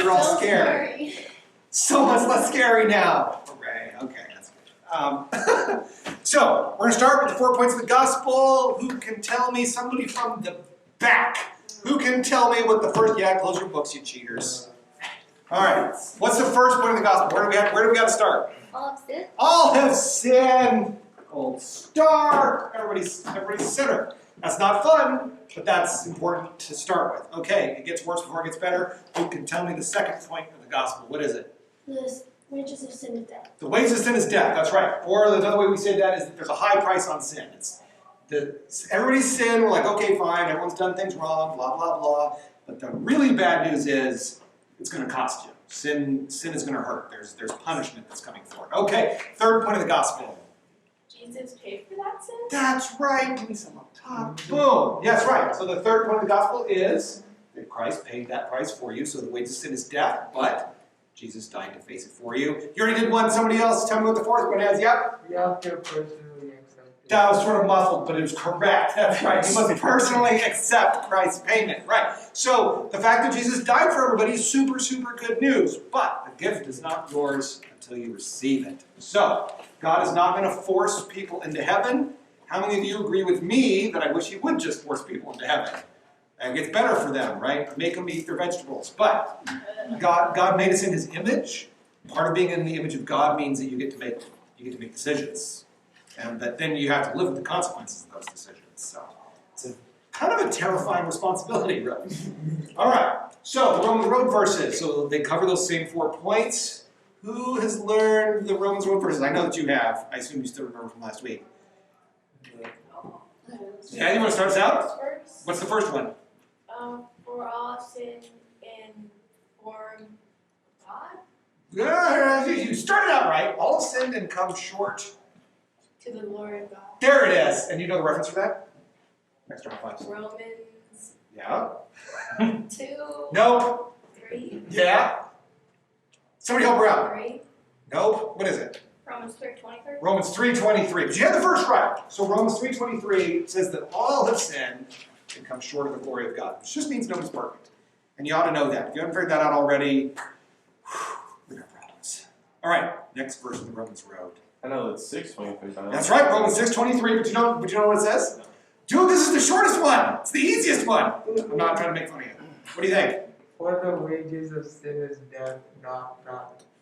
you're all scared. So much less scary now. Hooray. Okay, that's good. So, we're going to start with the 4 points of the gospel. Who can tell me, somebody from the back, who can tell me what the first, yeah, close your books, you cheaters. All right, what's the first point of the gospel? Where do we got to start? All have sinned. All have sinned. Gold star. Everybody's sinner. That's not fun, but that's important to start with. Okay, it gets worse before it gets better. Who can tell me the second point of the gospel? What is it? The wages of sin is death. The wages of sin is death. That's right. Or another way we say that is that there's a high price on sin. Everybody's sin. We're like, okay, fine. Everyone's done things wrong. Blah blah blah. But the really bad news is it's going to cost you. Sin is going to hurt. There's punishment that's coming for it. Okay. Third point of the gospel. Jesus paid for that sin? That's right. Give me some up top. Boom. Yeah, that's right. So the third point of the gospel is that Christ paid that price for you. So the wages of sin is death, but Jesus died to face it for you. You already did one. Somebody else. Tell me what the fourth one is. Yep. You have to personally accept it. That was sort of muffled, but it was correct. That's right. You must personally accept Christ's payment. Right. So the fact that Jesus died for everybody is super, super good news. But the gift is not yours until you receive it. So God is not going to force people into heaven. How many of you agree with me that I wish He would just force people into heaven? And it's better for them, right? Make them eat their vegetables. But God made us in His image. Part of being in the image of God means that you get to make decisions, and that then you have to live with the consequences of those decisions. So it's kind of a terrifying responsibility, really. All right. So the Roman road verses. So they cover those same 4 points. Who has learned the Romans road verses? I know that you have. I assume you still remember from last week. Yeah, you want to start us out? What's the first one? For all sin and form God? Yeah, you started out right. All sinned and come short. To the glory of God. There it is. And you know the reference for that? Extra five. Romans Yeah. 2. Nope. 3. Yeah. Somebody help her out. 3. Nope. What is it? Romans 3:23. Romans 3:23. But you had the first right. So Romans 3:23 says that all have sinned and come short of the glory of God. Which just means nobody's perfect. And you ought to know that. If you haven't figured that out already, we got problems. All right. Next verse of the Romans road. I know it's 6:23. That's right. Romans 6:23. But you know what it says? Dude, this is the shortest one. It's the easiest one. I'm not trying to make fun of you. What do you think? For the wages of sin is death, not.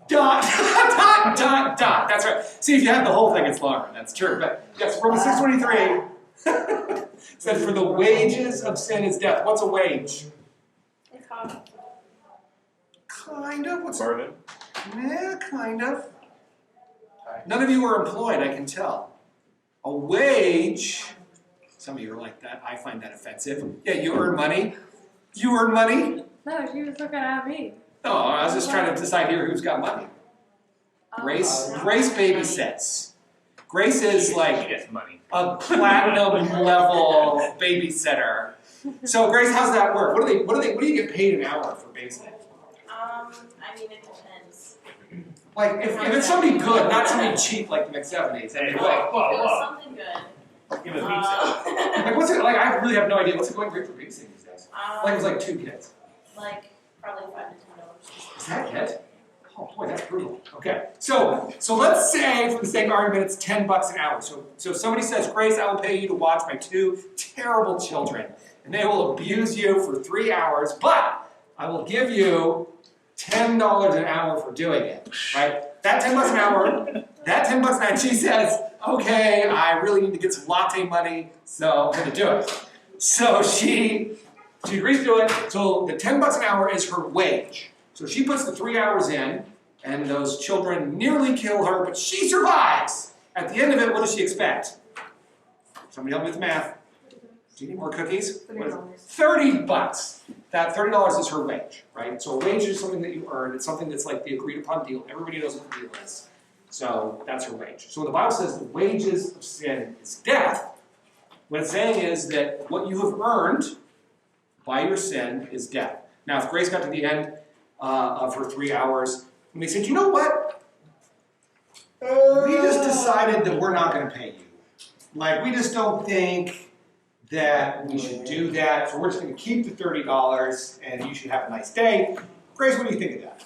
Dot, dot, dot, dot. That's right. See, if you had the whole thing, it's longer. That's true. But yes, Romans 6:23 said, for the wages of sin is death. What's a wage? Kind of. What's Burden. Yeah, kind of. None of you are employed, I can tell. A wage, some of you are like that. I find that offensive. Yeah, you earn money. You earn money? No, she was looking at me. No, I was just trying to decide here who's got money. Grace babysits. Grace is like a platinum level babysitter. So Grace, how's that work? What do you get paid an hour for babysitting? I mean, it depends. Like if it's somebody good, not somebody cheap like the McSeventies. Anyway. If it was something good. Give it a pizza. Like what's it like? I really have no idea. What's it going rate for babysitting these days? Like it was like 2 kids. Like probably $5 to $10. Is that it? Oh boy, that's brutal. Okay, so let's say for the sake of argument, it's $10 an hour. So somebody says, Grace, I will pay you to watch my 2 terrible children, and they will abuse you for 3 hours, but I will give you $10 an hour for doing it. Right? That $10 an hour. That $10 an hour. And she says, okay, I really need to get some latte money, so I'm going to do it. So she agrees to do it. So the $10 an hour is her wage. So she puts the 3 hours in, and those children nearly kill her, but she survives. At the end of it, what does she expect? Somebody help me with math. Do you need more cookies? $30. $30. That $30 is her wage, right? So a wage is something that you earn. It's something that's like the agreed upon deal. Everybody knows what the deal is. So that's her wage. So when the Bible says the wages of sin is death, what it's saying is that what you have earned by your sin is death. Now, if Grace got to the end of her 3 hours, and they said, you know what? We just decided that we're not going to pay you. Like, we just don't think that we should do that, so we're just going to keep the $30, and you should have a nice day. Grace, what do you think of that?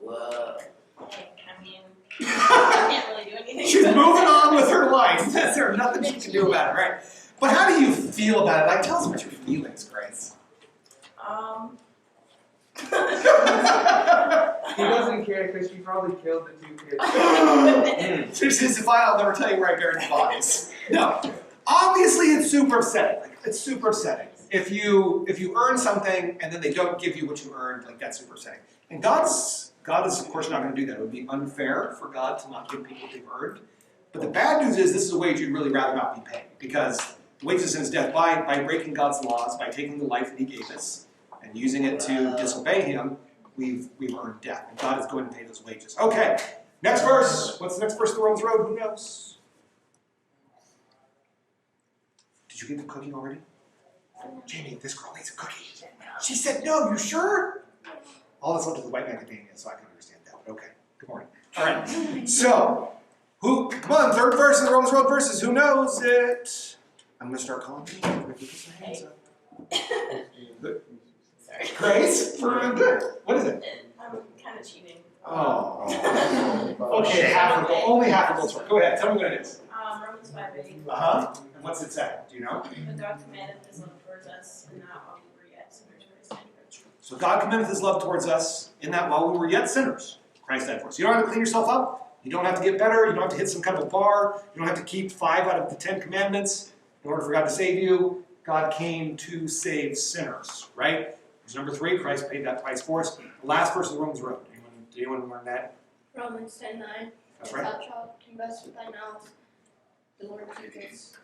Whoa. I mean, I can't really do anything. She's moving on with her life. There's nothing she can do about it, right? But how do you feel about it? Like, tell us about your feelings, Grace. He doesn't care because she probably killed the 2 kids. She says, if I'll never tell you where I buried the bodies. No. Obviously, it's super upsetting. Like, it's super upsetting. If you earn something and then they don't give you what you earned, like that's super upsetting. And God is of course not going to do that. It would be unfair for God to not give people what they've earned. But the bad news is this is a wage you'd really rather not be paid, because the wages of sin is death. By breaking God's laws, by taking the life that He gave us and using it to disobey Him, we've earned death. And God is going to pay those wages. Okay, next verse. What's the next verse of the Romans Road? Who knows? Did you get the cookie already? Jamie, this girl needs a cookie. She said no, you sure? All that's left is the white macadamia, so I can understand that. But okay, good morning. All right, so, come on, third verse in the Romans Road verses. Who knows it? I'm going to start calling people. Everybody put their hands up. Good. Sorry. Grace? Good. What is it? I'm kind of cheating. Oh. Okay, only half of those work. Go ahead, tell me what it is. Romans 5:8. Uh-huh. And what's it say? Do you know? But God commanded His love towards us, and not while we were yet sinners, Christ died for us. So God commendeth His love towards us in that while we were yet sinners, Christ died for us. You don't have to clean yourself up. You don't have to get better. You don't have to hit some kind of a bar. You don't have to keep 5 out of the 10 commandments in order for God to save you. God came to save sinners, right? There's number 3. Christ paid that price for us. The last verse of the Romans Road. Did anyone learn that? Romans 10:9. That's If right. thou shalt confess with thy mouth the Lord Jesus,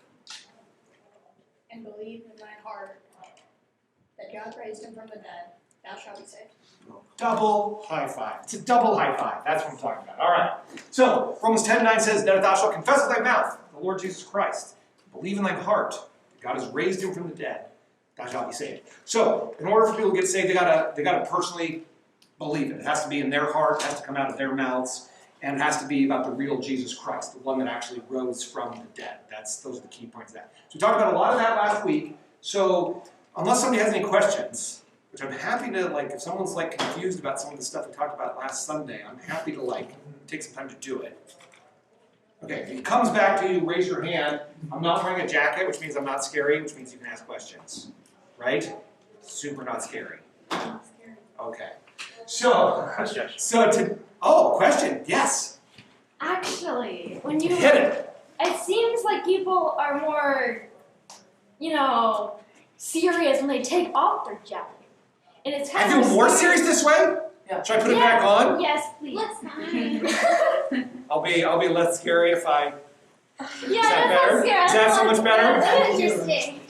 and believe in thine heart that God raised him from the dead, thou shalt be saved. Double high five. It's a double high five. That's what I'm talking about. All right. So, Romans 10:9 says, that if thou shalt confess with thy mouth the Lord Jesus Christ, believe in thine heart that God has raised him from the dead, thou shalt be saved. So, in order for people to get saved, they gotta personally believe it. It has to be in their heart, it has to come out of their mouths, and it has to be about the real Jesus Christ, the one that actually rose from the dead. Those are the key points of that. So we talked about a lot of that last week. So, unless somebody has any questions, which I'm happy to, if someone's confused about some of the stuff we talked about last Sunday, I'm happy to take some time to do it. Okay, if it comes back to you, raise your hand. I'm not wearing a jacket, which means I'm not scary, which means you can ask questions. Right? Super not scary. Okay. Question, yes. Actually, when you Hit it. it seems like people are more, serious when they take off their jacket. And it's I kind feel of more serious this way? Yeah. Should I put it back on? Yes, please. I'll be less scary if I... Yeah, that better? Scary. Is that so much better? That's interesting.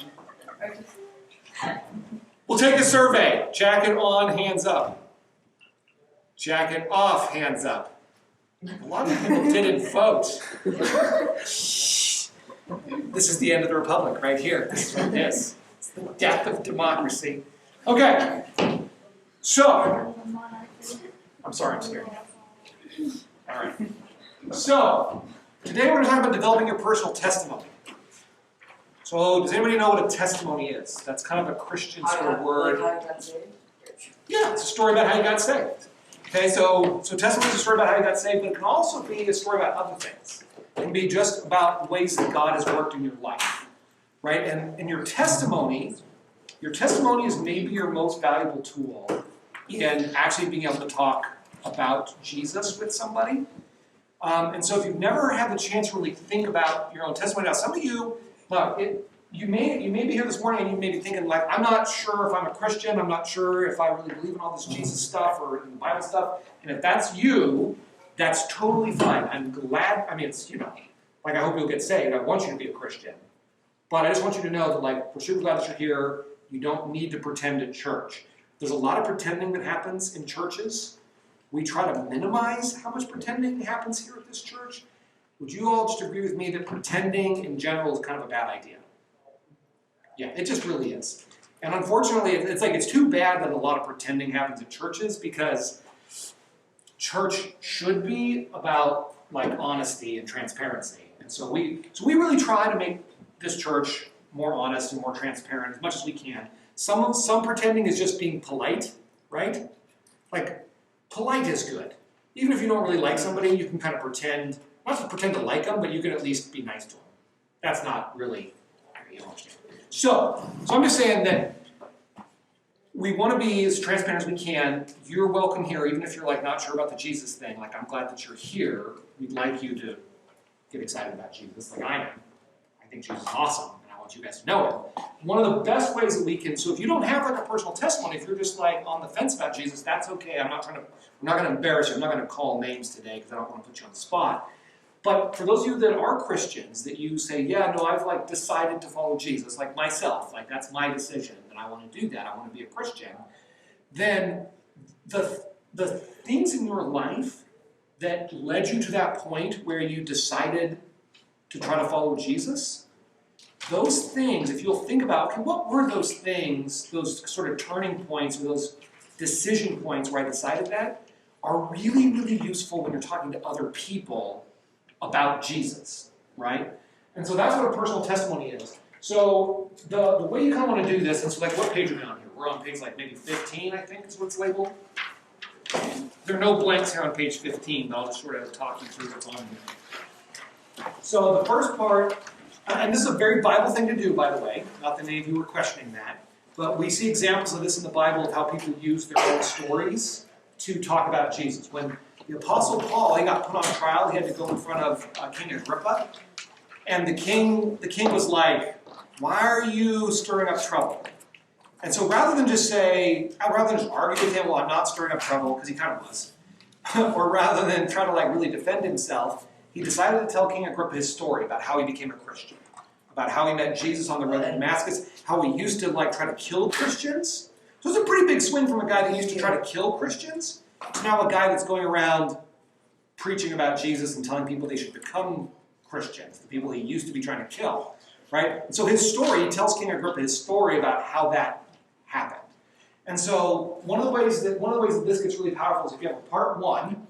We'll take a survey. Jacket on, hands up. Jacket off, hands up. A lot of people didn't vote. Shh. This is the end of the republic right here. This is what it is. It's the death of democracy. Okay. So, I'm sorry, I'm scared. All right. So, today we're going to talk about developing your personal testimony. So, does anybody know what a testimony is? That's kind of a Christian sort of word. Yeah, it's a story about how you got saved. Okay, so testimony is a story about how you got saved, but it can also be a story about other things. It can be just about ways that God has worked in your life, right? And your testimony is maybe your most valuable tool in actually being able to talk about Jesus with somebody. And so if you've never had the chance to really think about your own testimony, now some of you, you may be here this morning and you may be thinking I'm not sure if I'm a Christian, I'm not sure if I really believe in all this Jesus stuff or in the Bible stuff. And if that's you, that's totally fine. I'm glad, it's, I hope you'll get saved. I want you to be a Christian. But I just want you to know that we're super glad that you're here. You don't need to pretend at church. There's a lot of pretending that happens in churches. We try to minimize how much pretending happens here at this church. Would you all just agree with me that pretending in general is kind of a bad idea? Yeah, it just really is. And unfortunately, it's too bad that a lot of pretending happens at churches, because church should be about honesty and transparency. And so we really try to make this church more honest and more transparent as much as we can. Some pretending is just being polite, right? like, polite is good. Even if you don't really like somebody, you can kind of pretend, not to pretend to like them, but you can at least be nice to them. That's not really, you don't understand. So I'm just saying that we want to be as transparent as we can. You're welcome here, even if you're like not sure about the Jesus thing. Like, I'm glad that you're here. We'd like you to get excited about Jesus, like I am. I think Jesus is awesome, and I want you guys to know it. One of the best ways that we can, so if you don't have like a personal testimony, if you're just like on the fence about Jesus, that's okay. I'm not going to embarrass you. I'm not going to call names today because I don't want to put you on the spot. But for those of you that are Christians, that you say, yeah, no, I've like decided to follow Jesus, like myself, like that's my decision, that I want to do that, I want to be a Christian, then the things in your life that led you to that point where you decided to try to follow Jesus, those things, if you'll think about, okay, what were those things, those sort of turning points or those decision points where I decided that, are really, really useful when you're talking to other people about Jesus, right? And so that's what a personal testimony is. So the way you kind of want to do this, and so like what page are we on here? We're on page like maybe 15, I think is what's labeled. There are no blanks here on page 15, but I'll just sort of talk you through what's on here. So the first part, and this is a very Bible thing to do, by the way, not that any of you were questioning that, but we see examples of this in the Bible of how people use their own stories to talk about Jesus. When the Apostle Paul, he got put on trial, he had to go in front of King Agrippa, and the king was like, why are you stirring up trouble? And so rather than just argue with him, well, I'm not stirring up trouble, because he kind of was, or rather than try to like really defend himself, he decided to tell King Agrippa his story about how he became a Christian, about how he met Jesus on the road to Damascus, how he used to like try to kill Christians. So it's a pretty big swing from a guy that used to try to kill Christians to now a guy that's going around preaching about Jesus and telling people they should become Christians, the people he used to be trying to kill, right? And so his story, he tells King Agrippa his story about how that happened. And so one of the ways that this gets really powerful is if you have a part one,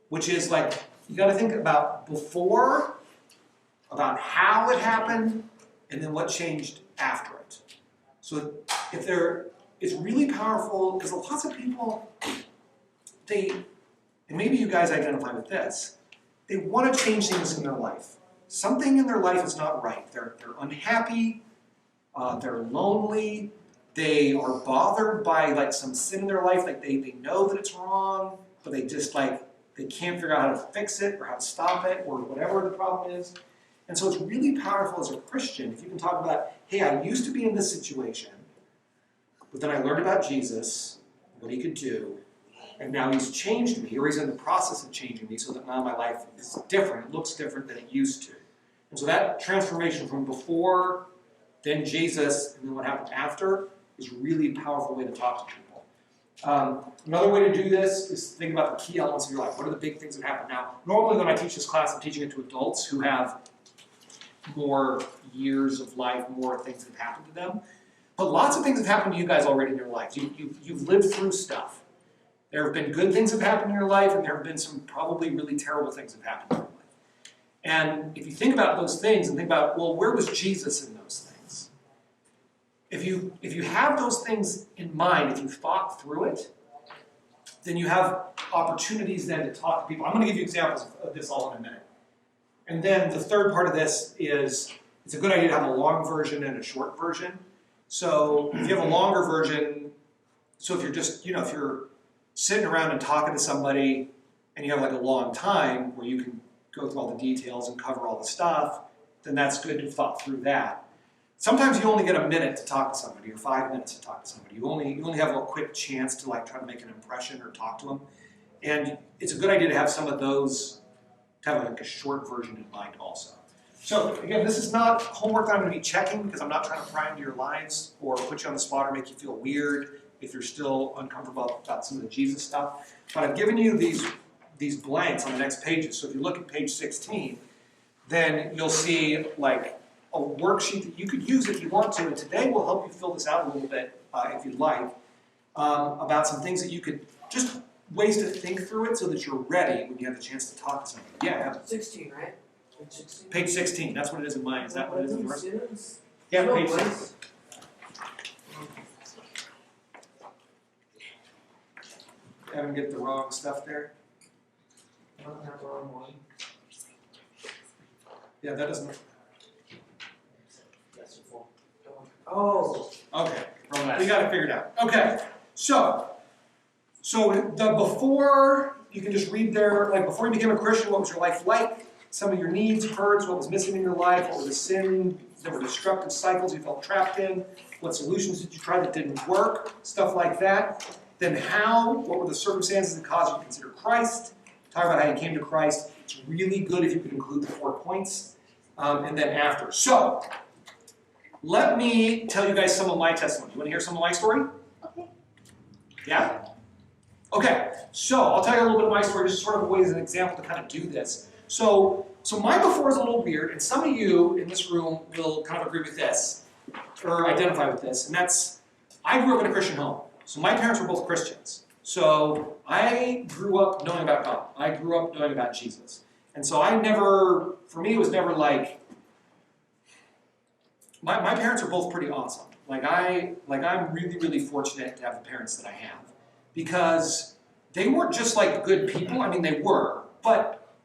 which is like, you got to think about before, about how it happened, and then what changed after it. So it's really powerful because lots of people, and maybe you guys identify with this, they want to change things in their life. Something in their life is not right. They're unhappy, they're lonely, they are bothered by like some sin in their life, like they know that it's wrong, but they just like, they can't figure out how to fix it or how to stop it or whatever the problem is. And so it's really powerful as a Christian if you can talk about, hey, I used to be in this situation, but then I learned about Jesus, what he could do, and now he's changed me, or he's in the process of changing me so that now my life is different. It looks different than it used to. And so that transformation from before, then Jesus, and then what happened after is really a powerful way to talk to people. Another way to do this is think about the key elements of your life. What are the big things that happen? Now, normally when I teach this class, I'm teaching it to adults who have more years of life, more things that have happened to them. But lots of things have happened to you guys already in your lives. You've lived through stuff. There have been good things that have happened in your life, and there have been some probably really terrible things that have happened in your life. And if you think about those things and think about, well, where was Jesus in those things? If you have those things in mind, if you thought through it, then you have opportunities then to talk to people. I'm going to give you examples of this all in a minute. And then the third part of this is, it's a good idea to have a long version and a short version. So if you have a longer version, so if you're just, if you're sitting around and talking to somebody and you have like a long time where you can go through all the details and cover all the stuff, then that's good to have thought through that. Sometimes you only get a minute to talk to somebody or 5 minutes to talk to somebody. You only have a quick chance to like try to make an impression or talk to them. And it's a good idea to have some of those, to have like a short version in mind also. So again, this is not homework that I'm going to be checking because I'm not trying to pry into your lives or put you on the spot or make you feel weird if you're still uncomfortable about some of the Jesus stuff. But I've given you these blanks on the next pages. So if you look at page 16, then you'll see like a worksheet that you could use if you want to. And today we'll help you fill this out a little bit, if you'd like, about some things that you could, just ways to think through it so that you're ready when you have the chance to talk to somebody. Yeah. 16, right? Page 16. Page 16, that's what it is in mine. Is that what it is in yours? Yeah, Yeah, page 16. Evan get the wrong stuff there. On that wrong one. Yeah, that doesn't. Oh. Okay, we got it figured out. Okay, so the before, you can just read there, like before you became a Christian, what was your life like? Some of your needs, hurts, what was missing in your life, what were the sin, there were destructive cycles you felt trapped in, what solutions did you try that didn't work, stuff like that. Then how, what were the circumstances that caused you to consider Christ? Talk about how you came to Christ. It's really good if you could include the 4 points. And then after. So, let me tell you guys some of my testimony. You want to hear some of my story? Okay. Yeah? Okay, so I'll tell you a little bit of my story, just sort of a way as an example to kind of do this. So my before is a little weird, and some of you in this room will kind of agree with this, or identify with this, and that's, I grew up in a Christian home. So my parents were both Christians. So I grew up knowing about God. I grew up knowing about Jesus. And so for me it was never like, my parents are both pretty awesome. I'm really, really fortunate to have the parents that I have. Because they weren't just like good people, I mean they were, but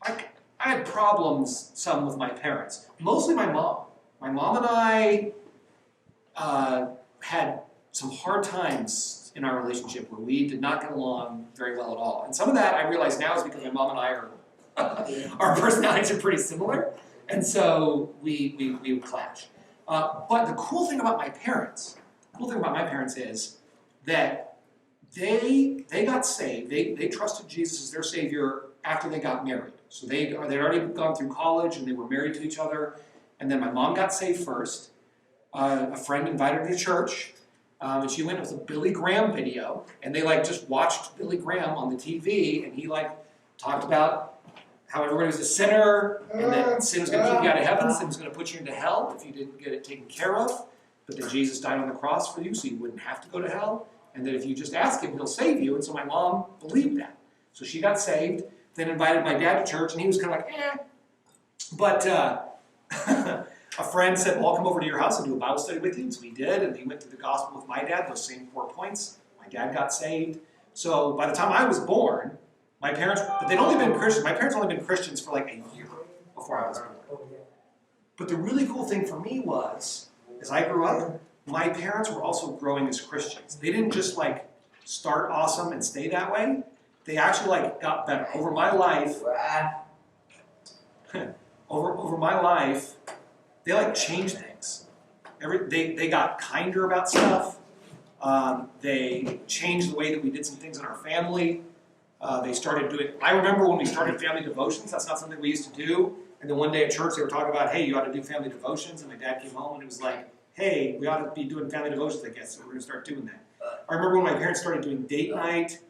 I had problems some with my parents. Mostly my mom. My mom and I had some hard times in our relationship where we did not get along very well at all. And some of that I realize now is because my mom and I our personalities are pretty similar, and so we would clash. But the cool thing about my parents is that they got saved. They trusted Jesus as their Savior after they got married. So they'd already gone through college and they were married to each other. And then my mom got saved first. A friend invited her to church, and she went with a Billy Graham video. And they just watched Billy Graham on the TV, and he talked about how everybody was a sinner, and that sin was going to keep you out of heaven, sin was going to put you into hell if you didn't get it taken care of, but that Jesus died on the cross for you so you wouldn't have to go to hell, and that if you just ask him, he'll save you. And so my mom believed that. So she got saved, then invited my dad to church, and he was kind of like, eh. But a friend said, well, I'll come over to your house and do a Bible study with you. And so he did, and he went through the gospel with my dad, those same 4 points. My dad got saved. So by the time I was born, my parents, but they'd only been Christians. My parents had only been Christians for like a year before I was born. But the really cool thing for me was, as I grew up, my parents were also growing as Christians. They didn't just start awesome and stay that way. They actually got better. Over my life, they changed things. They got kinder about stuff. They changed the way that we did some things in our family. They started doing, I remember when we started family devotions, that's not something we used to do. And then one day at church they were talking about, hey, you ought to do family devotions. And my dad came home and it was like, hey, we ought to be doing family devotions, I guess, so we're going to start doing that. I remember when my parents started doing date night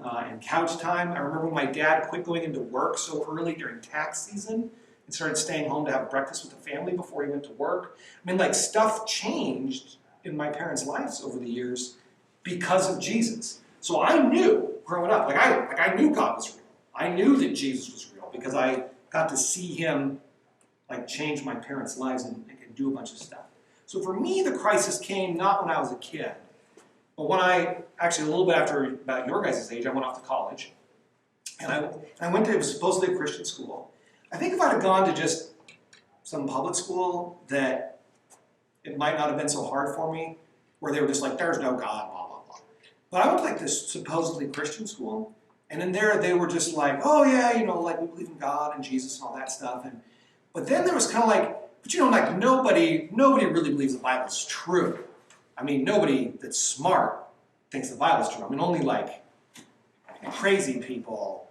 and couch time. I remember when my dad quit going into work so early during tax season and started staying home to have breakfast with the family before he went to work. I mean, stuff changed in my parents' lives over the years because of Jesus. So I knew growing up, I knew God was real. I knew that Jesus was real because I got to see him change my parents' lives and do a bunch of stuff. So for me, the crisis came not when I was a kid, but when actually a little bit after about your guys' age, I went off to college. And I went to, it was supposedly a Christian school. I think if I'd have gone to just some public school, that it might not have been so hard for me, where they were just there's no God, blah, blah, blah. But I went to this supposedly Christian school, and in there they were just oh yeah, we believe in God and Jesus and all that stuff. But then there was kind of but nobody really believes the Bible's true. I mean, nobody that's smart thinks the Bible's true. I mean, only crazy people,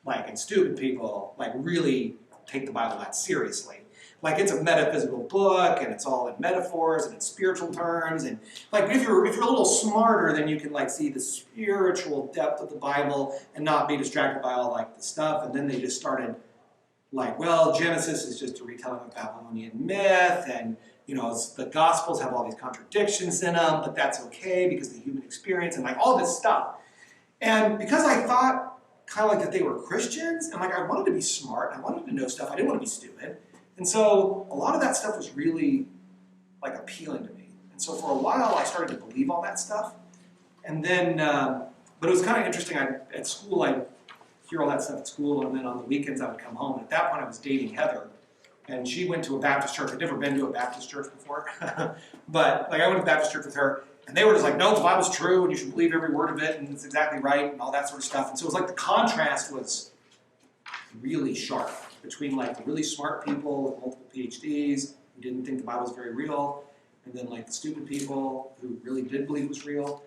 and stupid people, really take the Bible that seriously. It's a metaphysical book, and it's all in metaphors, and in spiritual terms, and if you're a little smarter, then you can see the spiritual depth of the Bible and not be distracted by all the stuff. And then they just started well, Genesis is just a retelling of Babylonian myth, and the Gospels have all these contradictions in them, but that's okay because of the human experience and all this stuff. And because I thought kind of that they were Christians, and I wanted to be smart, I wanted to know stuff, I didn't want to be stupid. And so a lot of that stuff was really appealing to me. And so for a while I started to believe all that stuff. And then But it was kind of interesting. At school, I hear all that stuff at school, and then on the weekends I would come home. At that point, I was dating Heather, and she went to a Baptist church. I'd never been to a Baptist church before, but like I went to Baptist church with her, and they were just like, no, the Bible's true, and you should believe every word of it, and it's exactly right, and all that sort of stuff. And so it was like the contrast was really sharp between like the really smart people with multiple PhDs who didn't think the Bible was very real, and then like the stupid people who really did believe it was real.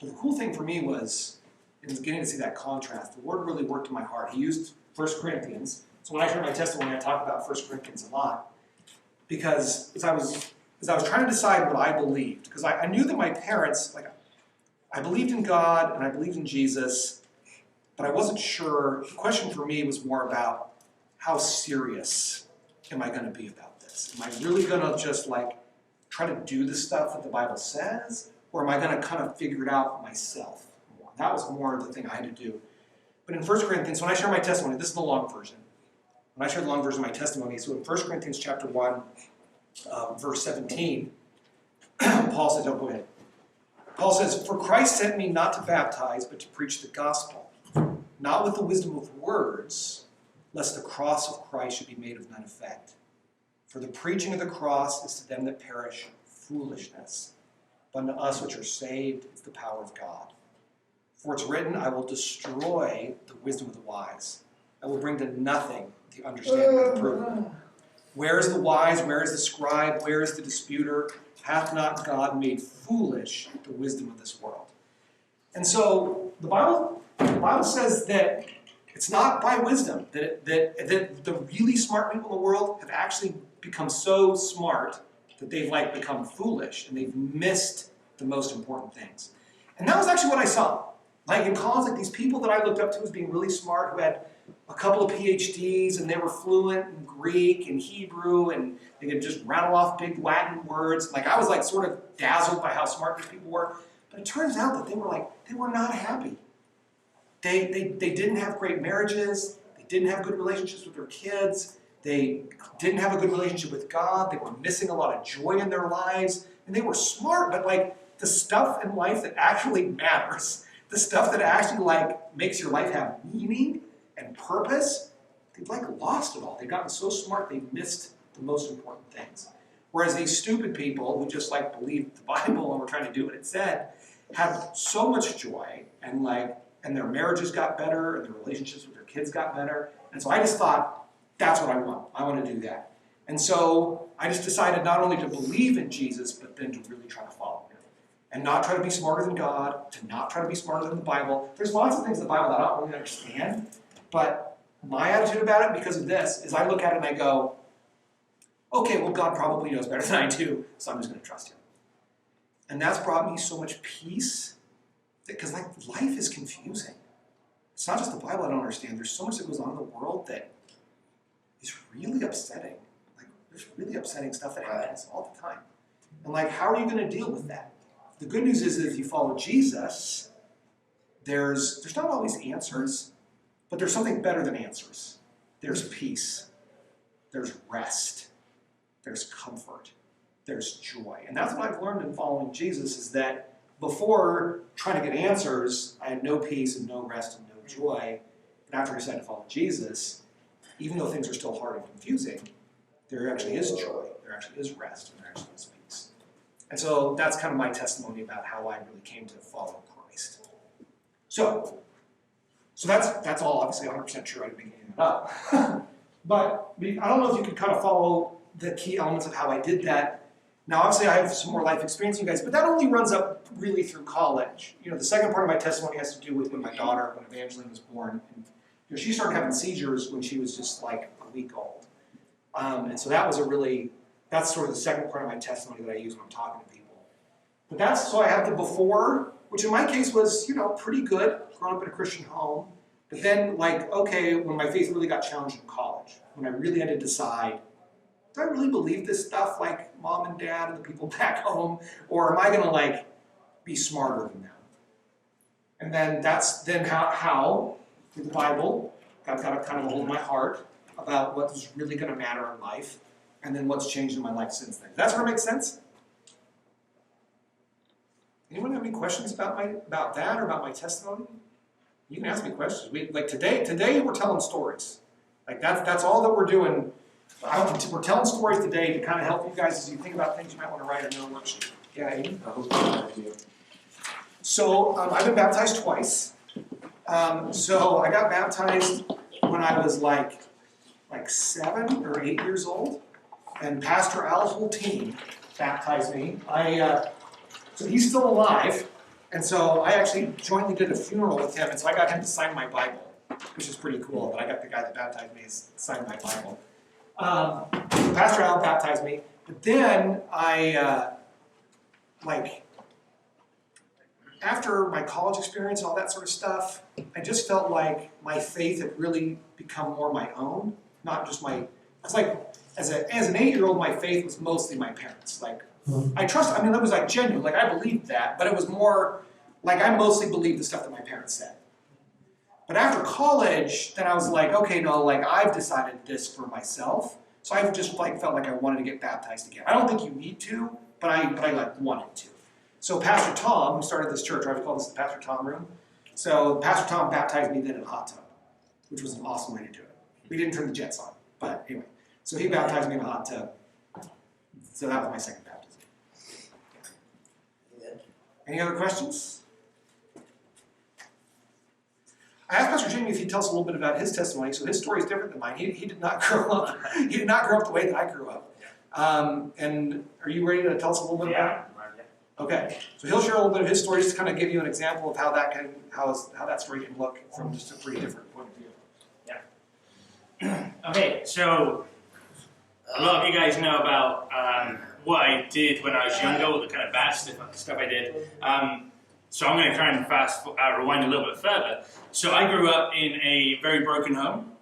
But the cool thing for me was getting to see that contrast. The Lord really worked in my heart. He used 1 Corinthians. So when I share my testimony, I talk about 1 Corinthians a lot, because as I was trying to decide what I believed, because I knew that my parents, like, I believed in God and I believed in Jesus, but I wasn't sure. The question for me was more about how serious am I going to be about this? Am I really going to just like try to do the stuff that the Bible says, or am I going to kind of figure it out myself more? That was more the thing I had to do. But in 1 Corinthians, when I share my testimony, this is the long version. When I share the long version of my testimony, so in 1 Corinthians chapter 1, verse 17, Paul says, oh, go ahead. Paul says, for Christ sent me not to baptize, but to preach the gospel, not with the wisdom of words, lest the cross of Christ should be made of none effect. For the preaching of the cross is to them that perish foolishness, but unto us which are saved is the power of God. For it's written, I will destroy the wisdom of the wise. I will bring to nothing the understanding of the prudent. Where is the wise? Where is the scribe? Where is the disputer? Hath not God made foolish the wisdom of this world? And so the Bible says that it's not by wisdom that the really smart people in the world have actually become so smart that they've like become foolish and they've missed the most important things. And that was actually what I saw. Like in college, like these people that I looked up to as being really smart, who had a couple of PhDs and they were fluent in Greek and Hebrew and they could just rattle off big Latin words. Like I was like sort of dazzled by how smart these people were. But it turns out that they were not happy. They didn't have great marriages. They didn't have good relationships with their kids. They didn't have a good relationship with God. They were missing a lot of joy in their lives. And they were smart, but like the stuff in life that actually matters, the stuff that actually like makes your life have meaning and purpose, they've like lost it all. They've gotten so smart they missed the most important things. Whereas these stupid people who just like believed the Bible and were trying to do what it said had so much joy and their marriages got better and their relationships with their kids got better. And so I just thought, that's what I want. I want to do that. And so I just decided not only to believe in Jesus, but then to really try to follow him. And not try to be smarter than God, to not try to be smarter than the Bible. There's lots of things in the Bible that I don't really understand, but my attitude about it, because of this, is I look at it and I go, okay, well, God probably knows better than I do, so I'm just going to trust him. And that's brought me so much peace, because like life is confusing. It's not just the Bible I don't understand. There's so much that goes on in the world that is really upsetting. Like there's really upsetting stuff that happens all the time. And like, how are you going to deal with that? The good news is that if you follow Jesus, there's not always answers, but there's something better than answers. There's peace. There's rest. There's comfort. There's joy. And that's what I've learned in following Jesus, is that before trying to get answers, I had no peace and no rest and no joy. And after I decided to follow Jesus, even though things are still hard and confusing, there actually is joy. There actually is rest. And there actually is peace. And so that's kind of my testimony about how I really came to follow Christ. So that's all obviously 100% true. I didn't make anything up. But I don't know if you could kind of follow the key elements of how I did that. Now, obviously, I have some more life experience than you guys, but that only runs up really through college. You know, the second part of my testimony has to do with when my daughter, when Evangeline was born. And, you know, she started having seizures when she was just like a week old. And so that's sort of the second part of my testimony that I use when I'm talking to people. But so I have the before, which in my case was, you know, pretty good, growing up in a Christian home. But then, like, okay, when my faith really got challenged in college, when I really had to decide, do I really believe this stuff like mom and dad and the people back home? Or am I going to, like, be smarter than them? And then that's how through the Bible, I've got kind of a hold of my heart about what's really going to matter in life, and then what's changed in my life since then. Does that sort of make sense? Anyone have any questions about that or about my testimony? You can ask me questions. Today we're telling stories. Like that's all that we're doing. We're telling stories today to kind of help you guys as you think about things you might want to write in your worksheet. Yeah, Aiden? I hope that's you. So I've been baptized twice. So I got baptized when I was like 7 or 8 years old, and Pastor Al's whole team baptized me. So he's still alive, and so I actually jointly did a funeral with him, and so I got him to sign my Bible, which is pretty cool. But I got the guy that baptized me to sign my Bible. So Pastor Al baptized me, but then after my college experience and all that sort of stuff, I just felt like my faith had really become more my own, not just my. It's like as an 8-year-old, my faith was mostly my parents. Like that was like genuine. Like I believed that, but it was more like I mostly believed the stuff that my parents said. But after college, then I was like, okay, no, like I've decided this for myself. So I've just felt like I wanted to get baptized again. I don't think you need to, but I wanted to. So Pastor Tom, who started this church, I would call this the Pastor Tom room. So Pastor Tom baptized me then in a hot tub, which was an awesome way to do it. We didn't turn the jets on, but anyway. So he baptized me in a hot tub. So that was my second baptism. Any other questions? I asked Pastor Jamie if he'd tell us a little bit about his testimony. So his story is different than mine. He did not grow up. He did not grow up the way that I grew up. And are you ready to tell us a little bit about it? Okay. So he'll share a little bit of his story just to kind of give you an example of how that story can look from just a pretty different point of view. Yeah. Okay. So a lot of you guys know about what I did when I was younger, all the kind of bad stuff I did. So I'm going to try and rewind a little bit further. So I grew up in a very broken home,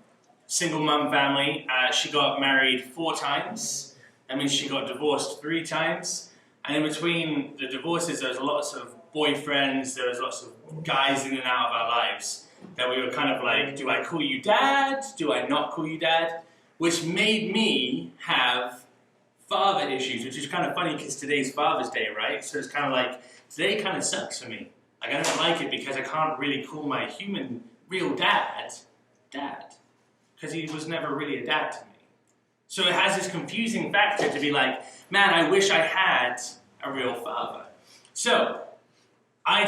single mum family. She got married 4 times. That means she got divorced 3 times. And in between the divorces, there was lots of boyfriends, there was lots of guys in and out of our lives that we were kind of like, do I call you dad? Do I not call you dad? Which made me have father issues, which is kind of funny because today's Father's Day, right? So it's kind of like, today kind of sucks for me. Like, I don't like it because I can't really call my human, real dad, because he was never really a dad to me. So it has this confusing factor to be like, man, I wish I had a real father. So I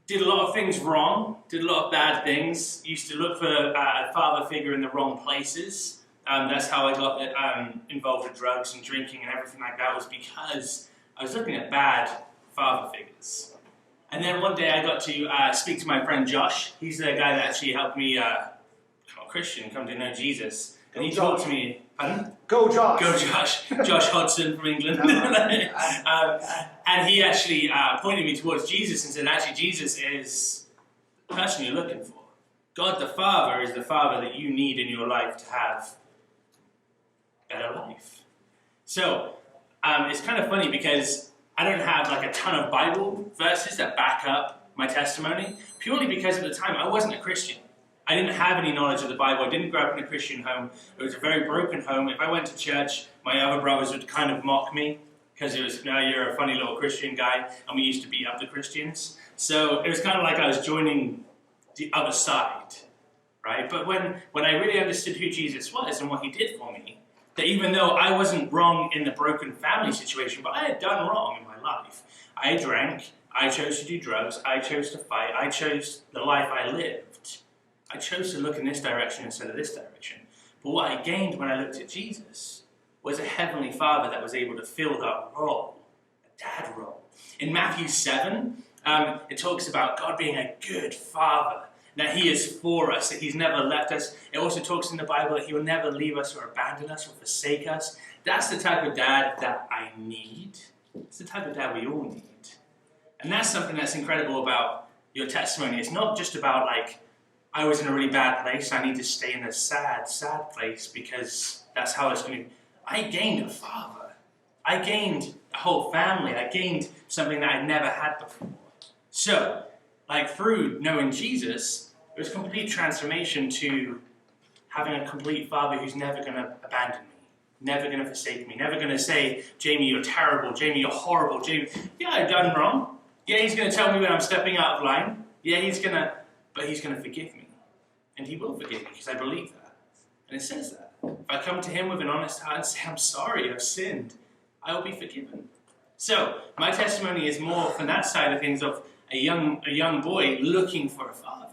did a lot of things wrong, did a lot of bad things, used to look for a father figure in the wrong places. That's how I got involved with drugs and drinking and everything like that, was because I was looking at bad father figures. And then one day I got to speak to my friend Josh. He's the guy that actually helped me become a Christian, come to know Jesus. And he talked to me, pardon? Go Josh! Go Josh! Josh Hodson from England. And he actually pointed me towards Jesus and said, actually, Jesus is the person you're looking for. God the Father is the Father that you need in your life to have a better life. So it's kind of funny because I don't have like a ton of Bible verses that back up my testimony, purely because at the time I wasn't a Christian. I didn't have any knowledge of the Bible. I didn't grow up in a Christian home. It was a very broken home. If I went to church, my other brothers would kind of mock me because it was, no, you're a funny little Christian guy, and we used to beat up the Christians. So it was kind of like I was joining the other side, right? But when I really understood who Jesus was and what he did for me, that even though I wasn't wrong in the broken family situation, but I had done wrong in my life. I drank, I chose to do drugs, I chose to fight, I chose the life I lived. I chose to look in this direction instead of this direction. But what I gained when I looked at Jesus was a heavenly Father that was able to fill that role, a dad role. In Matthew 7, it talks about God being a good Father, that he is for us, that he's never left us. It also talks in the Bible that he will never leave us or abandon us or forsake us. That's the type of dad that I need. It's the type of dad we all need. And that's something that's incredible about your testimony. It's not just about like, I was in a really bad place, I need to stay in a sad, sad place because that's how it's going to be. I gained a father. I gained a whole family. I gained something that I'd never had before. So, like through knowing Jesus, it was a complete transformation to having a complete father who's never going to abandon me, never going to forsake me, never going to say, Jamie, you're terrible, Jamie, you're horrible, Jamie, yeah, I've done wrong. Yeah, he's going to tell me when I'm stepping out of line. Yeah, but he's going to forgive me. And he will forgive me because I believe that. And it says that. If I come to him with an honest heart and say, I'm sorry, I've sinned, I will be forgiven. So, my testimony is more from that side of things of a young boy looking for a father,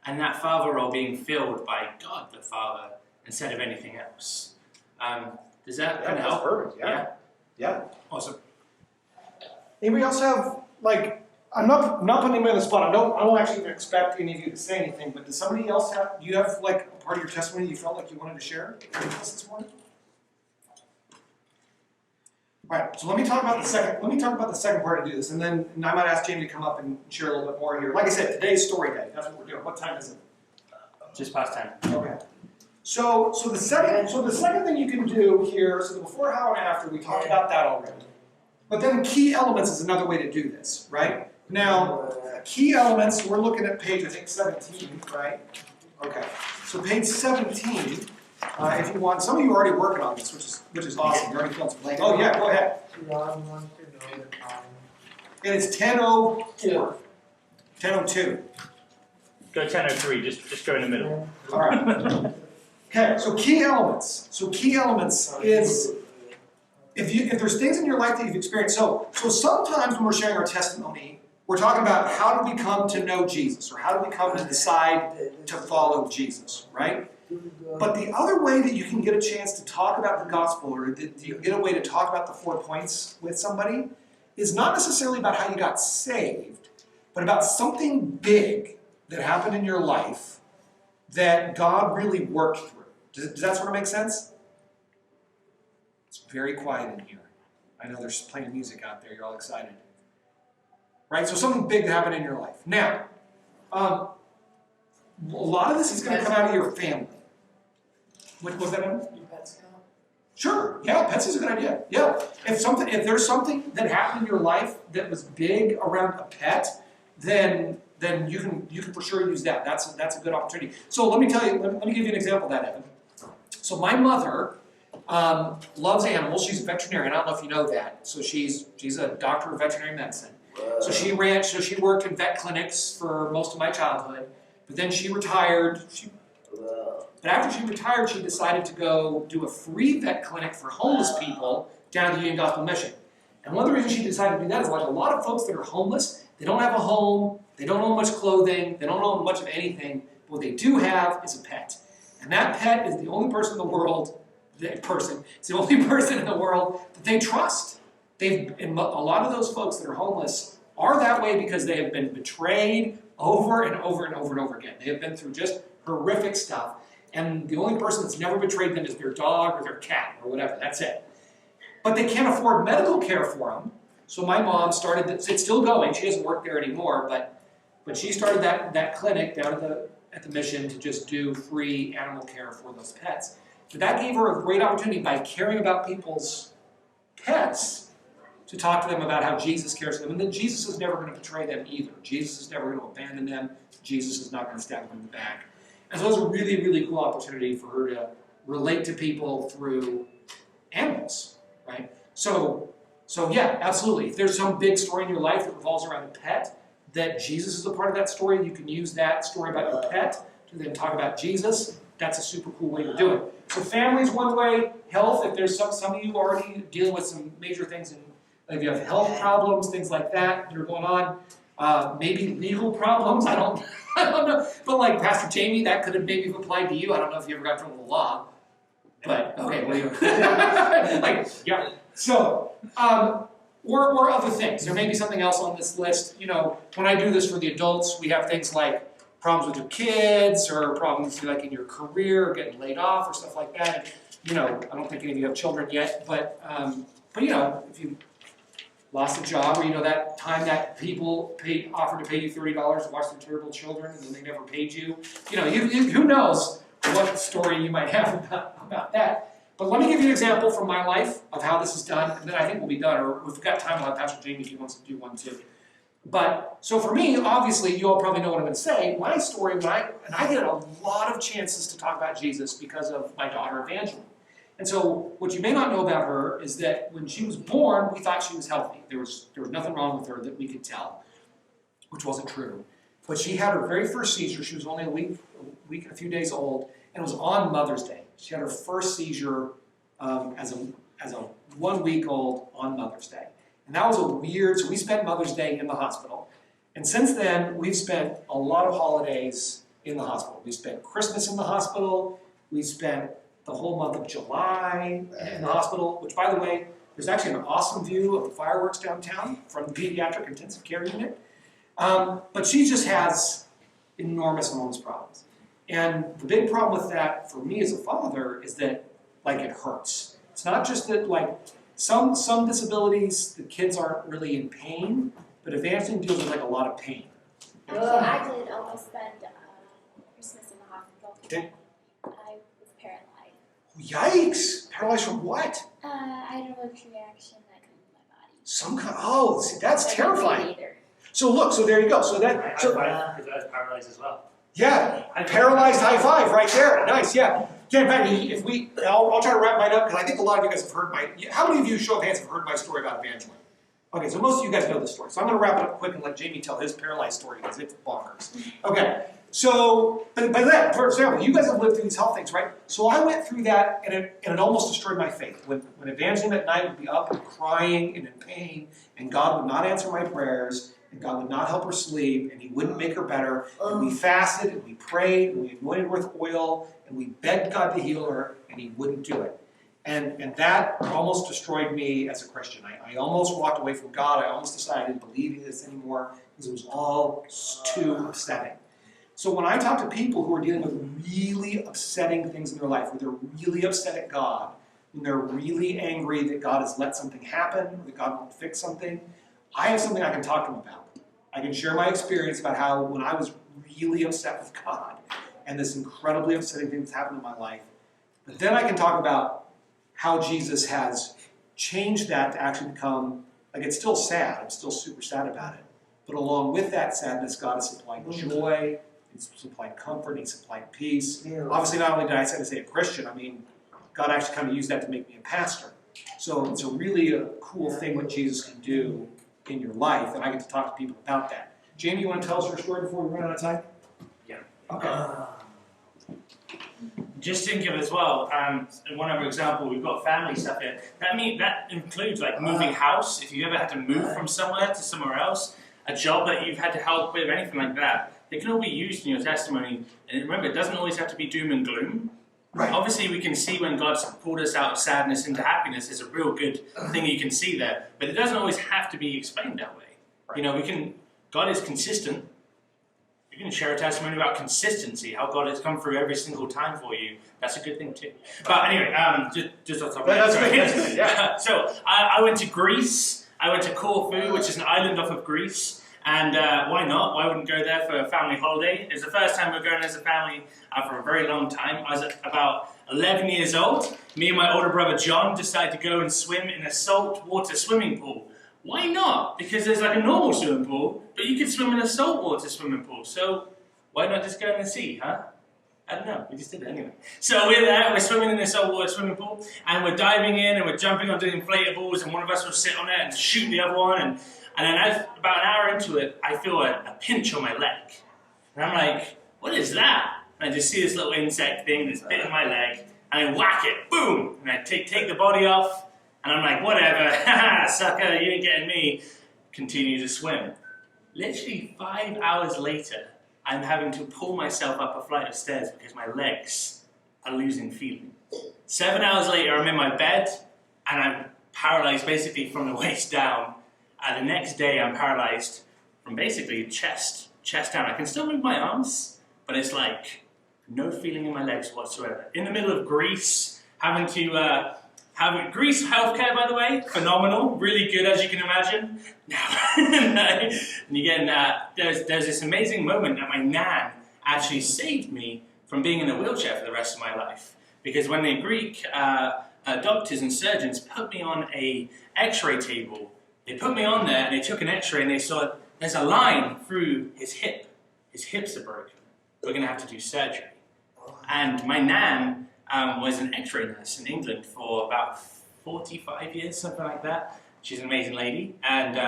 and that father role being filled by God the Father instead of anything else. Does that kind of help? Perfect. Yeah. Awesome. Anybody else have, like, I'm not putting anybody on the spot. I don't actually even expect any of you to say anything, but does somebody else have, do you have, like, a part of your testimony you felt like you wanted to share with us this morning? All right, so let me talk about the second part to do this, and then I might ask Jamie to come up and share a little bit more here. Like I said, today's story day. That's what we're doing. What time is it? Just past 10. Okay. So the second thing you can do here, so the before, how, and after, we talked about that already. But then key elements is another way to do this, right? Now, key elements, we're looking at page, I think, 17, right? Okay. So page 17, if you want, some of you are already working on this, which is awesome. You already filled some blanks. Oh yeah, go ahead. Ron wants to know the time. And it's 10:04. 10:02. Go 10:03, just go in the middle. All right. Okay, so key elements. So key elements is if there's things in your life that you've experienced. So sometimes when we're sharing our testimony, we're talking about how do we come to know Jesus, or how do we come to decide to follow Jesus, right? But the other way that you can get a chance to talk about the gospel, or that you get a way to talk about the 4 points with somebody, is not necessarily about how you got saved, but about something big that happened in your life that God really worked through. Does that sort of make sense? It's very quiet in here. I know there's playing music out there. You're all excited. Right? So something big that happened in your life. Now, a lot of this is going to come out of your family. What was that? Your pets count? Sure. Yeah, pets is a good idea. Yeah. If there's something that happened in your life that was big around a pet, then you can for sure use that. That's a good opportunity. So let me tell you. Let me give you an example of that, Evan. So my mother loves animals. She's a veterinarian. I don't know if you know that. So she's a doctor of veterinary medicine. So she worked in vet clinics for most of my childhood. But then she retired. But after she retired, she decided to go do a free vet clinic for homeless people down at the Union Gospel Mission. And one of the reasons she decided to do that is like a lot of folks that are homeless, they don't have a home, they don't own much clothing, they don't own much of anything. But what they do have is a pet. And that pet is the only person in the world, it's the only person in the world that they trust. And a lot of those folks that are homeless are that way because they have been betrayed over and over and over and over again. They have been through just horrific stuff. And the only person that's never betrayed them is their dog or their cat or whatever. That's it. But they can't afford medical care for them. So my mom started, it's still going. She doesn't work there anymore, but she started that clinic down at the mission to just do free animal care for those pets. But that gave her a great opportunity by caring about people's pets to talk to them about how Jesus cares for them. And that Jesus is never going to betray them either. Jesus is never going to abandon them. Jesus is not going to stab them in the back. And so it was a really, really cool opportunity for her to relate to people through animals, right? So yeah, absolutely. If there's some big story in your life that revolves around a pet, that Jesus is a part of that story, you can use that story about your pet to then talk about Jesus. That's a super cool way to do it. So family's one way. Health, if there's some of you already dealing with some major things, if you have health problems, things like that are going on, maybe legal problems, I don't know. But like Pastor Jamie, that could have maybe applied to you. I don't know if you ever got in trouble with the law. But, okay, well, yeah. So, or other things. There may be something else on this list. You know, when I do this for the adults, we have things like problems with your kids, or problems like in your career, or getting laid off, or stuff like that. You know, I don't think any of you have children yet, but you know, if you lost a job, or you know that time that people offered to pay you $30 to watch their terrible children, and then they never paid you. You know, who knows what story you might have about that. But let me give you an example from my life of how this is done, and then I think we'll be done, or if we've got time, I'll have Pastor Jamie if he wants to do one too. But, so for me, obviously, you all probably know what I'm going to say. My story, and I get a lot of chances to talk about Jesus because of my daughter, Evangeline. And so what you may not know about her is that when she was born, we thought she was healthy. There was nothing wrong with her that we could tell, which wasn't true. But she had her very first seizure. She was only a week and a few days old, and it was on Mother's Day. She had her first seizure as a 1 week old on Mother's Day. And that was so we spent Mother's Day in the hospital. And since then, we've spent a lot of holidays in the hospital. We spent Christmas in the hospital. We spent the whole month of July in the hospital, which, by the way, there's actually an awesome view of the fireworks downtown from the pediatric intensive care unit. But she just has enormous problems. And the big problem with that for me as a father is that, like, it hurts. It's not just that, like, some disabilities, the kids aren't really in pain, but Evangeline deals with, like, a lot of pain. Actually, I did almost spend Christmas in the hospital. Did- I was paralyzed. Yikes! Paralyzed from what? I had an allergic reaction that couldn't move my body. Some kind. See, that's I couldn't breathe terrifying. either. So look, so there you go. So that, I so was paralyzed as well. yeah, paralyzed high five right there. Nice, yeah. Yeah, in fact, I'll try to wrap mine up because I think a lot of you guys have heard how many of you, show of hands, have heard my story about Evangeline? Okay, so most of you guys know the story. So I'm going to wrap it up quick and let Jamie tell his paralyzed story because it's bonkers. Okay, so, but then, for example, you guys have lived through these health things, right? So I went through that and it almost destroyed my faith. When Evangeline at night would be up and crying and in pain, and God would not answer my prayers, and God would not help her sleep, and He wouldn't make her better, and we fasted, and we prayed, and we anointed her with oil, and we begged God to heal her, and He wouldn't do it. And that almost destroyed me as a Christian. I almost walked away from God. I almost decided I didn't believe in this anymore because it was all too upsetting. So when I talk to people who are dealing with really upsetting things in their life, where they're really upset at God, when they're really angry that God has let something happen, or that God won't fix something, I have something I can talk to them about. I can share my experience about how when I was really upset with God, and this incredibly upsetting thing that's happened in my life, but then I can talk about how Jesus has changed that to actually become, like, it's still sad, I'm still super sad about it, but along with that sadness, God has supplied joy, He's supplied comfort, He's supplied peace. Obviously, not only did I say a Christian, I mean, God actually kind of used that to make me a pastor. So it's a really cool thing what Jesus can do in your life, and I get to talk to people about that. Jamie, you want to tell us your story before we run out of time? Yeah. Okay. Just think of as well, one other example, we've got family stuff here. That includes, like, moving house. If you ever had to move from somewhere to somewhere else, a job that you've had to help with, anything like that, they can all be used in your testimony. And remember, it doesn't always have to be doom and gloom. Right. Obviously, we can see when God's pulled us out of sadness into happiness. There's a real good thing you can see there. But it doesn't always have to be explained that way. Right. You know, God is consistent. You can share a testimony about consistency, how God has come through every single time for you. That's a good thing too. But anyway, just off the top of my head. Sorry. That's good, yeah. So I went to Greece. I went to Corfu, which is an island off of Greece. And why not? Why wouldn't go there for a family holiday? It was the first time we were going as a family for a very long time. I was about 11 years old. Me and my older brother John decided to go and swim in a saltwater swimming pool. Why not? Because there's like a normal swimming pool, but you could swim in a saltwater swimming pool. So why not just go in the sea, huh? I don't know, we just did it anyway. So we're there, we're swimming in this saltwater swimming pool, and we're diving in and we're jumping onto the inflatables, and one of us will sit on it and shoot the other one, and then about an hour into it, I feel a pinch on my leg. And I'm like, what is that? And I just see this little insect thing that's bitten my leg, and I whack it, boom! And I take the body off, and I'm like, whatever, haha, sucker, you ain't getting me. Continue to swim. Literally 5 hours later, I'm having to pull myself up a flight of stairs because my legs are losing feeling. 7 hours later, I'm in my bed, and I'm paralyzed basically from the waist down. The next day, I'm paralyzed from basically chest down. I can still move my arms, but it's like no feeling in my legs whatsoever. In the middle of Greece, having to Greece healthcare, by the way, phenomenal, really good as you can imagine. And again, there's this amazing moment that my nan actually saved me from being in a wheelchair for the rest of my life. Because when the Greek doctors and surgeons put me on a X-ray table, they put me on there and they took an X-ray and they saw there's a line through his hip. His hips are broken. We're going to have to do surgery. And my nan was an X-ray nurse in England for about 45 years, something like that. She's an amazing lady, and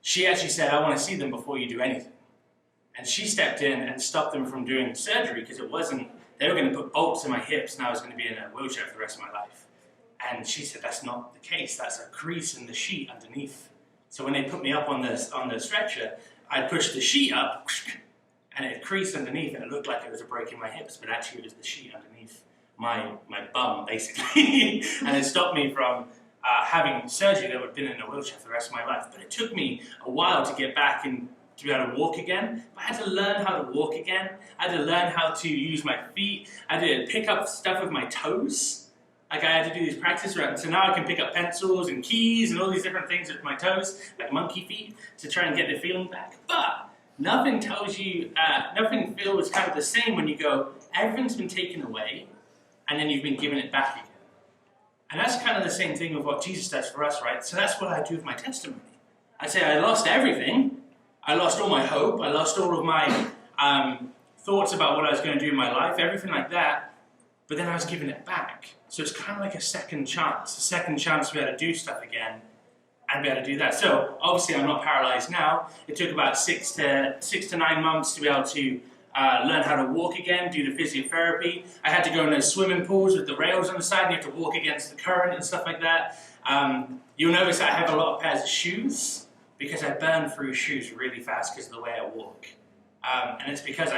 she actually said, I want to see them before you do anything. And she stepped in and stopped them from doing surgery because it wasn't, they were going to put bolts in my hips and I was going to be in a wheelchair for the rest of my life. And she said, that's not the case, that's a crease in the sheet underneath. So when they put me up on the stretcher, I pushed the sheet up and it creased underneath and it looked like it was breaking my hips, but actually it was the sheet underneath my bum, basically. And it stopped me from having surgery that would have been in a wheelchair for the rest of my life. But it took me a while to get back and to be able to walk again. But I had to learn how to walk again. I had to learn how to use my feet. I had to pick up stuff with my toes. Like I had to do these practice runs. So now I can pick up pencils and keys and all these different things with my toes, like monkey feet, to try and get the feeling back. But nothing tells you, nothing feels kind of the same when you go, everything's been taken away, and then you've been given it back again. And that's kind of the same thing with what Jesus does for us, right? So that's what I do with my testimony. I say I lost everything. I lost all my hope. I lost all of my thoughts about what I was going to do in my life, everything like that. But then I was given it back. So it's kind of like a second chance to be able to do stuff again and be able to do that. So obviously I'm not paralyzed now. It took about 6 to 9 months to be able to learn how to walk again, do the physiotherapy. I had to go in those swimming pools with the rails on the side, and you have to walk against the current and stuff like that. You'll notice I have a lot of pairs of shoes because I burn through shoes really fast because of the way I walk. And it's because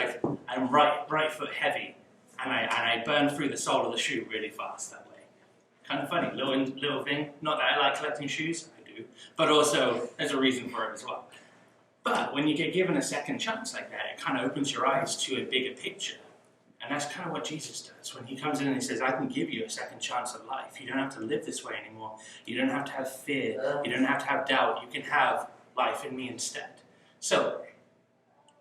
I'm right foot heavy, and I burn through the sole of the shoe really fast that way. Kind of funny, little thing. Not that I like collecting shoes, I do, but also there's a reason for it as well. But when you get given a second chance like that, it kind of opens your eyes to a bigger picture. And that's kind of what Jesus does. When he comes in and he says, I can give you a second chance at life. You don't have to live this way anymore. You don't have to have fear. You don't have to have doubt. You can have life in me instead. So,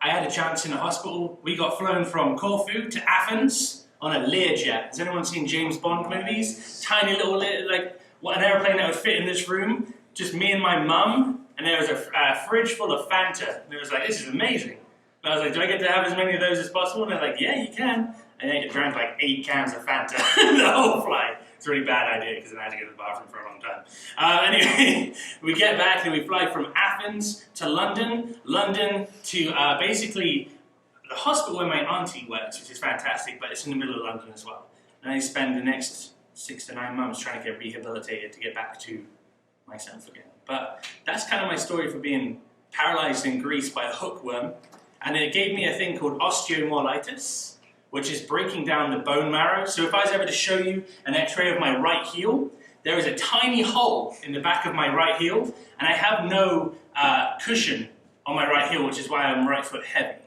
I had a chance in a hospital. We got flown from Corfu to Athens on a Learjet. Has anyone seen James Bond movies? Tiny little, like, an airplane that would fit in this room. Just me and my mum. And there was a fridge full of Fanta. And it was like, this is amazing. And I was like, do I get to have as many of those as possible? And they're like, yeah, you can. And then I drank like 8 cans of Fanta the whole flight. It's a really bad idea because then I had to go to the bathroom for a long time. Anyway, we get back and we fly from Athens to London. London to basically the hospital where my auntie works, which is fantastic, but it's in the middle of London as well. And I spend the next 6 to 9 months trying to get rehabilitated to get back to myself again. But that's kind of my story for being paralyzed in Greece by a hookworm. And it gave me a thing called osteomyelitis, which is breaking down the bone marrow. So if I was ever to show you an x-ray of my right heel, there is a tiny hole in the back of my right heel, and I have no cushion on my right heel, which is why I'm right foot heavy.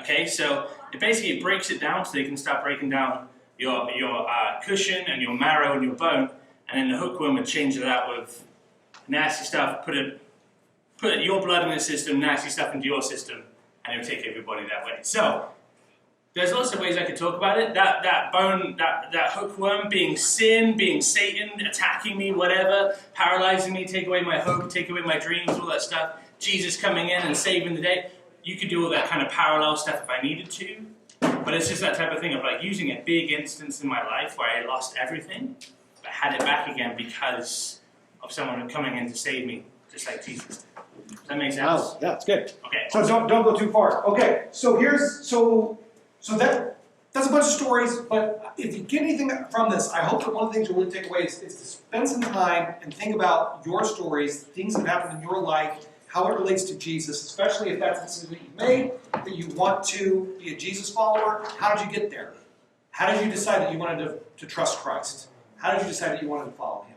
Okay, so it basically breaks it down so they can start breaking down your cushion and your marrow and your bone, and then the hookworm would change it out with nasty stuff, put your blood in the system, nasty stuff into your system, and it would take everybody that way. So, there's lots of ways I could talk about it. That hookworm being sin, being Satan, attacking me, whatever, paralyzing me, take away my hope, take away my dreams, all that stuff. Jesus coming in and saving the day. You could do all that kind of parallel stuff if I needed to. But it's just that type of thing of like using a big instance in my life where I lost everything, but had it back again because of someone coming in to save me, just like Jesus did. Does that make sense? Oh, yeah, it's good. Okay. So don't go too far. Okay, so that's a bunch of stories, but if you get anything from this, I hope that one of the things you'll really take away is to spend some time and think about your stories, things that happened in your life, how it relates to Jesus, especially if that's the decision that you've made, that you want to be a Jesus follower. How did you get there? How did you decide that you wanted to trust Christ? How did you decide that you wanted to follow him?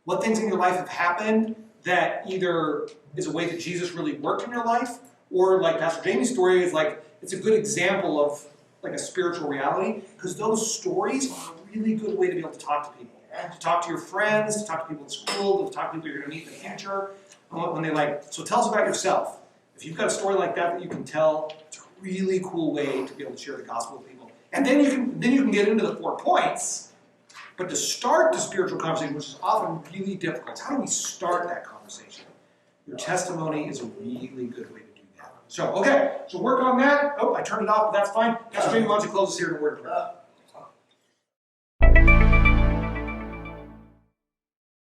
What things in your life have happened that either is a way that Jesus really worked in your life, or like Pastor Jamie's story is like, it's a good example of like a spiritual reality, because those stories are a really good way to be able to talk to people. To talk to your friends, to talk to people at school, to talk to people you're going to meet in the future. When they like, so tell us about yourself. If you've got a story like that you can tell, it's a really cool way to be able to share the gospel with people. And then you can get into the 4 points. But to start the spiritual conversation, which is often really difficult, how do we start that conversation? Your testimony is a really good way to do that. So, okay, so work on that. Oh, I turned it off, but that's fine. Pastor Jamie, why don't you close us here in a word of prayer?